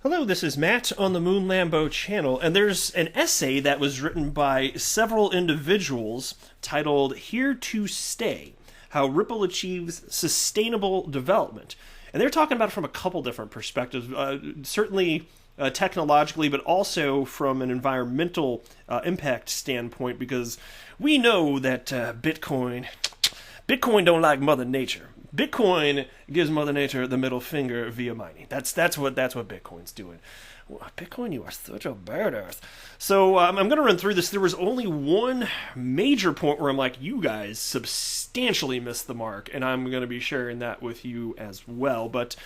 Hello, this is Matt on the Moon Lambo channel, and there's an essay that was written by several individuals titled Here to Stay, How Ripple Achieves Sustainable Development. And they're talking about it from a couple different perspectives, certainly technologically, but also from an environmental impact standpoint, because we know that Bitcoin don't like Mother Nature. Bitcoin gives Mother Nature the middle finger via mining. That's what Bitcoin's doing. Bitcoin, you are such a bad earth. So I'm going to run through this. There was only one major point where I'm like, you guys substantially missed the mark, and I'm going to be sharing that with you as well. But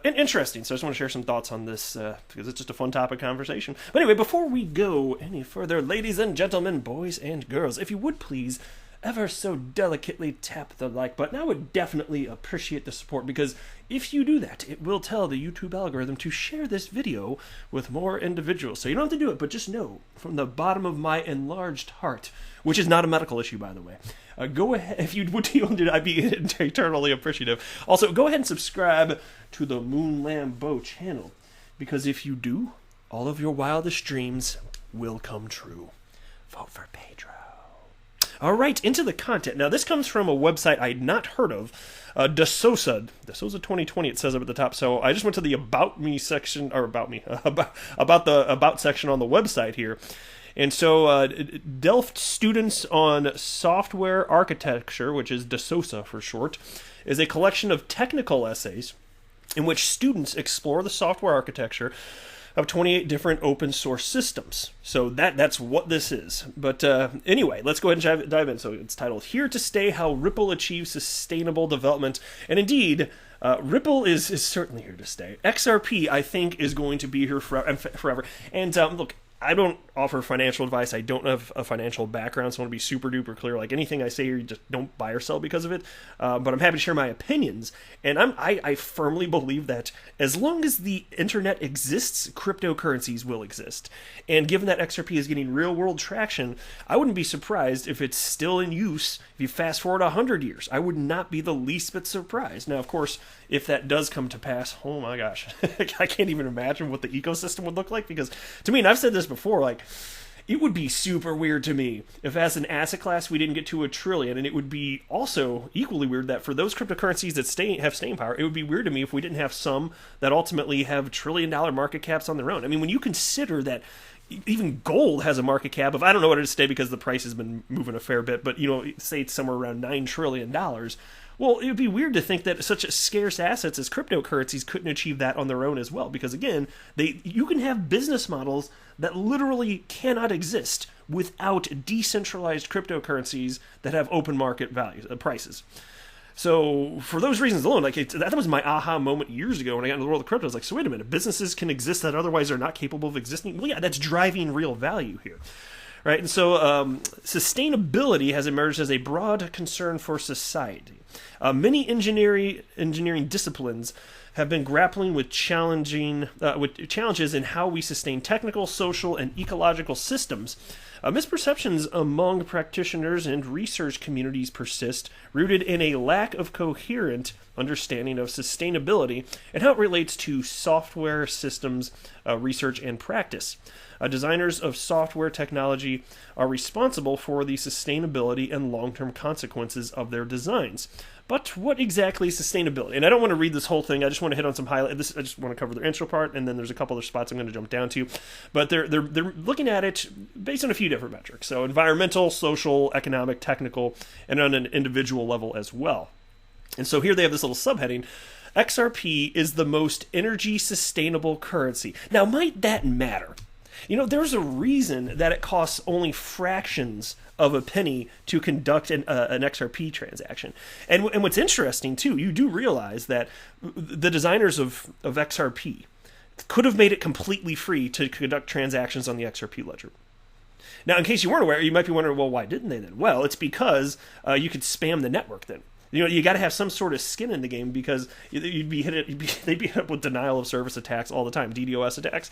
interesting. So I just want to share some thoughts on this because it's just a fun topic conversation. But anyway, before we go any further, ladies and gentlemen, boys and girls, if you would please ever so delicately tap the like button. I would definitely appreciate the support, because if you do that, it will tell the YouTube algorithm to share this video with more individuals. So you don't have to do it, but just know from the bottom of my enlarged heart, which is not a medical issue, by the way, go ahead, if you would do it, I'd be eternally appreciative. Also, go ahead and subscribe to the Moon Lambo channel, because if you do, all of your wildest dreams will come true. Vote for Pedro. All right, into the content. Now, this comes from a website I had not heard of, DeSouza 2020, it says up at the top. So I just went to the About Me section, or about the About section on the website here. And so Delft Students on Software Architecture, which is DeSouza for short, is a collection of technical essays in which students explore the software architecture of 28 different open source systems. So that's what this is. But anyway, let's go ahead and dive in. So it's titled Here to Stay, How Ripple Achieves Sustainable Development. And indeed, Ripple is certainly here to stay. XRP, I think, is going to be here forever. And look, I don't offer financial advice. I don't have a financial background, so I want to be super duper clear. Like anything I say here, you just don't buy or sell because of it. But I'm happy to share my opinions. And I firmly believe that as long as the internet exists, cryptocurrencies will exist. And given that XRP is getting real world traction, I wouldn't be surprised if it's still in use if you fast forward 100 years. I would not be the least bit surprised. Now, of course, if that does come to pass, oh my gosh, I can't even imagine what the ecosystem would look like, because to me, and I've said this before, like, it would be super weird to me if as an asset class we didn't get to $1 trillion, and it would be also equally weird that for those cryptocurrencies that have staying power, it would be weird to me if we didn't have some that ultimately have $1 trillion market caps on their own. I mean, when you consider that even gold has a market cap of, I don't know what it is today because the price has been moving a fair bit, but say it's somewhere around $9 trillion. Well, it would be weird to think that such scarce assets as cryptocurrencies couldn't achieve that on their own as well, because again, you can have business models that literally cannot exist without decentralized cryptocurrencies that have open market values, prices. So for those reasons alone, that was my aha moment years ago when I got into the world of crypto. I was like, so wait a minute, businesses can exist that otherwise are not capable of existing? Well, yeah, that's driving real value here. Right, and so sustainability has emerged as a broad concern for society. Many engineering disciplines have been grappling with challenges in how we sustain technical, social, and ecological systems. Misperceptions among practitioners and research communities persist, rooted in a lack of coherent understanding of sustainability and how it relates to software systems research and practice. Designers of software technology are responsible for the sustainability and long-term consequences of their designs. But what exactly is sustainability? And I don't want to read this whole thing. I just want to hit on some highlights. I just want to cover the intro part, and then there's a couple other spots I'm going to jump down to. But they're looking at it based on a few different metrics. So environmental, social, economic, technical, and on an individual level as well. And so here they have this little subheading. XRP is the most energy sustainable currency. Now, might that matter? There's a reason that it costs only fractions of a penny to conduct an XRP transaction. And what's interesting, too, you do realize that the designers of XRP could have made it completely free to conduct transactions on the XRP ledger. Now, in case you weren't aware, you might be wondering, well, why didn't they then? Well, it's because you could spam the network then. You got to have some sort of skin in the game, because they'd be hit up with denial of service attacks all the time, DDoS attacks.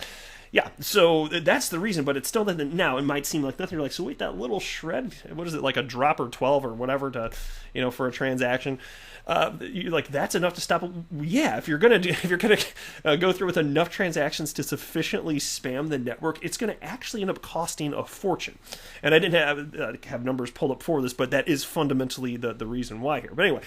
Yeah, so that's the reason, but it's still that now it might seem like nothing. You're like, so wait, that little shred, what is it, like a drop or 12 or whatever to, for a transaction? You're like, that's enough to stop. Yeah, if you're gonna go through with enough transactions to sufficiently spam the network, it's gonna actually end up costing a fortune. And I didn't have numbers pulled up for this, but that is fundamentally the reason why here. But anyway.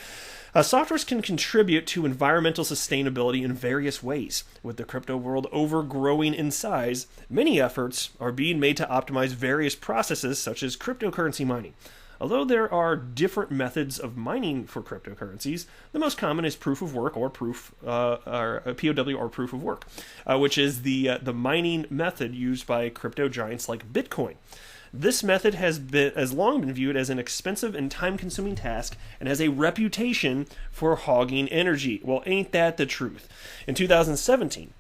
Softwares can contribute to environmental sustainability in various ways. With the crypto world overgrowing in size, many efforts are being made to optimize various processes such as cryptocurrency mining. Although there are different methods of mining for cryptocurrencies, the most common is proof of work or POW or proof of work, which is the mining method used by crypto giants like Bitcoin. This method has long been viewed as an expensive and time-consuming task and has a reputation for hogging energy. Well, ain't that the truth? In 2017,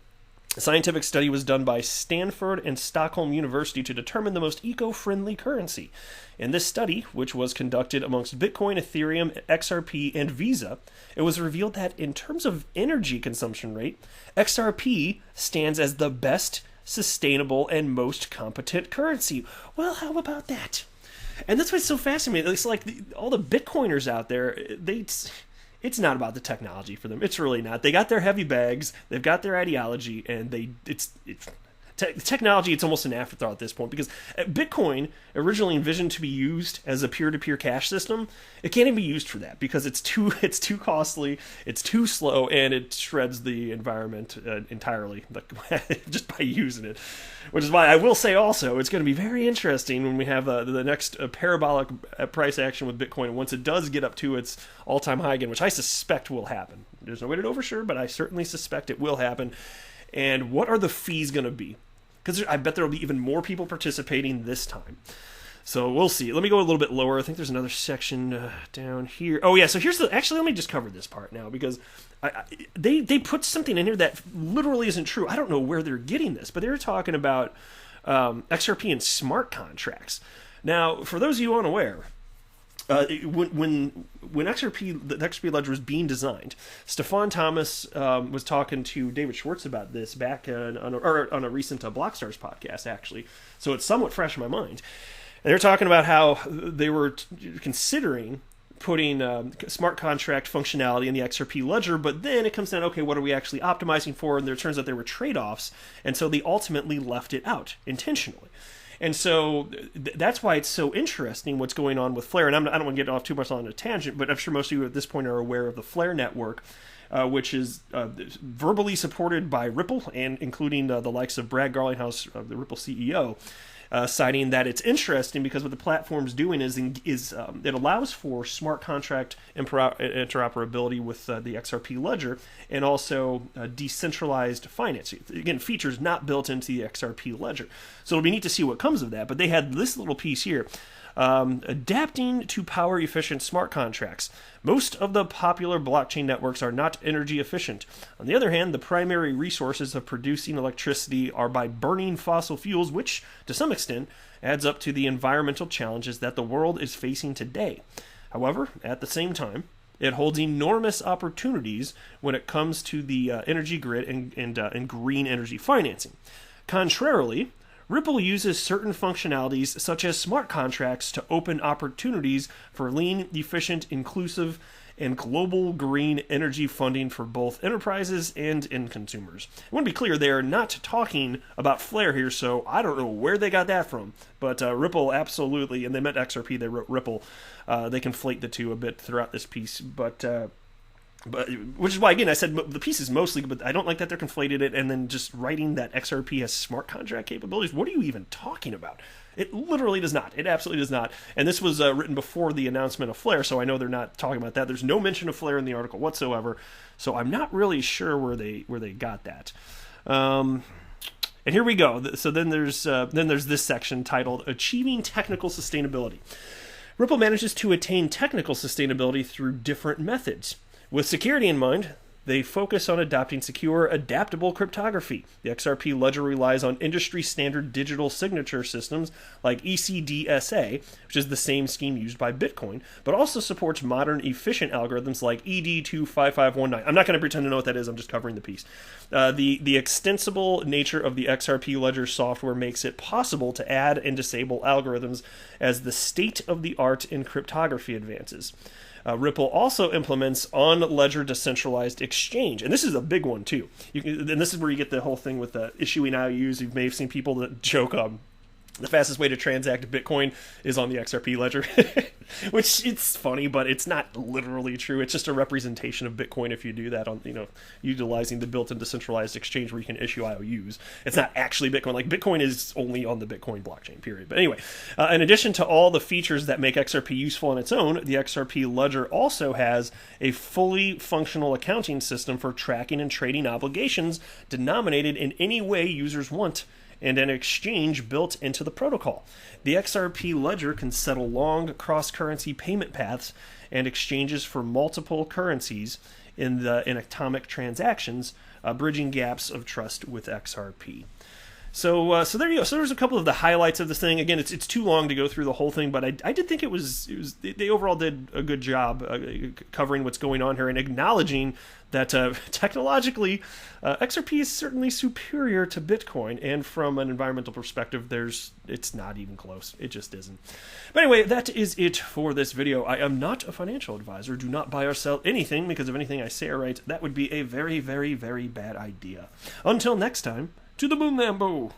a scientific study was done by Stanford and Stockholm University to determine the most eco-friendly currency. In this study, which was conducted amongst Bitcoin, Ethereum, XRP, and Visa, it was revealed that in terms of energy consumption rate, XRP stands as the best sustainable and most competent currency. Well, how about that? And that's why it's so fascinating. It's like all the Bitcoiners out there, it's not about the technology for them. It's really not. They got their heavy bags, they've got their ideology, and it's technology, it's almost an afterthought at this point, because Bitcoin, originally envisioned to be used as a peer-to-peer cash system, it can't even be used for that because it's too costly, it's too slow, and it shreds the environment entirely just by using it. Which is why I will say also, it's going to be very interesting when we have the next parabolic price action with Bitcoin, once it does get up to its all-time high again, which I suspect will happen. There's no way to know for sure, but I certainly suspect it will happen. And what are the fees going to be? Because I bet there will be even more people participating this time. So we'll see. Let me go a little bit lower. I think there's another section down here. Oh yeah, so here's actually, let me just cover this part now, because they put something in here that literally isn't true. I don't know where they're getting this, but they were talking about XRP and smart contracts. Now, for those of you unaware, when XRP, the XRP ledger was being designed, Stefan Thomas was talking to David Schwartz about this back on a recent Blockstars podcast, actually. So it's somewhat fresh in my mind. And they're talking about how they were considering putting smart contract functionality in the XRP ledger, but then it comes down, okay, what are we actually optimizing for? And there turns out there were trade-offs, and so they ultimately left it out intentionally. And so that's why it's so interesting what's going on with Flare. And I don't want to get off too much on a tangent, but I'm sure most of you at this point are aware of the Flare network, which is verbally supported by Ripple, and including the likes of Brad Garlinghouse, the Ripple CEO, citing that it's interesting because what the platform's doing is it allows for smart contract interoperability with the XRP ledger, and also decentralized finance. Again, features not built into the XRP ledger. So it'll be neat to see what comes of that. But they had this little piece here. Adapting to power efficient smart contracts. Most of the popular blockchain networks are not energy efficient. On the other hand, the primary resources of producing electricity are by burning fossil fuels, which, to some extent, adds up to the environmental challenges that the world is facing today. However, at the same time, it holds enormous opportunities when it comes to the energy grid and green energy financing. Contrarily, Ripple uses certain functionalities such as smart contracts to open opportunities for lean, efficient, inclusive, and global green energy funding for both enterprises and end consumers. I want to be clear, they are not talking about Flare here, so I don't know where they got that from. But Ripple absolutely, and they meant XRP, they wrote Ripple. They conflate the two a bit throughout this piece, but which is why, again, I said the piece is mostly, but I don't like that they're conflated it and then just writing that XRP has smart contract capabilities. What are you even talking about? It literally does not. It absolutely does not. And this was written before the announcement of Flare, so I know they're not talking about that. There's no mention of Flare in the article whatsoever, so I'm not really sure where they got that. And here we go. So then there's this section titled "Achieving Technical Sustainability." Ripple manages to attain technical sustainability through different methods. With security in mind, They focus on adopting secure, adaptable cryptography. The XRP ledger relies on industry-standard digital signature systems like ECDSA, which is the same scheme used by Bitcoin, but also supports modern, efficient algorithms like ED25519. I'm not going to pretend to know what that is, I'm just covering the piece. The extensible nature of the XRP ledger software makes it possible to add and disable algorithms as the state-of-the-art in cryptography advances. Ripple also implements on-ledger decentralized exchange, and this is a big one too. And this is where you get the whole thing with the issuing IOUs. You may have seen people that joke the fastest way to transact Bitcoin is on the XRP ledger, which it's funny, but it's not literally true. It's just a representation of Bitcoin if you do that on, utilizing the built-in decentralized exchange where you can issue IOUs. It's not actually Bitcoin. Like, Bitcoin is only on the Bitcoin blockchain, period. But anyway, in addition to all the features that make XRP useful on its own, the XRP ledger also has a fully functional accounting system for tracking and trading obligations denominated in any way users want, and an exchange built into the protocol. The XRP ledger can settle long cross-currency payment paths and exchanges for multiple currencies in atomic transactions, bridging gaps of trust with XRP. So there you go. So there's a couple of the highlights of this thing. Again, it's too long to go through the whole thing, but I did think they overall did a good job covering what's going on here and acknowledging that technologically XRP is certainly superior to Bitcoin, and from an environmental perspective, it's not even close. It just isn't. But anyway, that is it for this video. I am not a financial advisor. Do not buy or sell anything, because if anything I say or write, that would be a very, very, very bad idea. Until next time, to the moon, Lambo!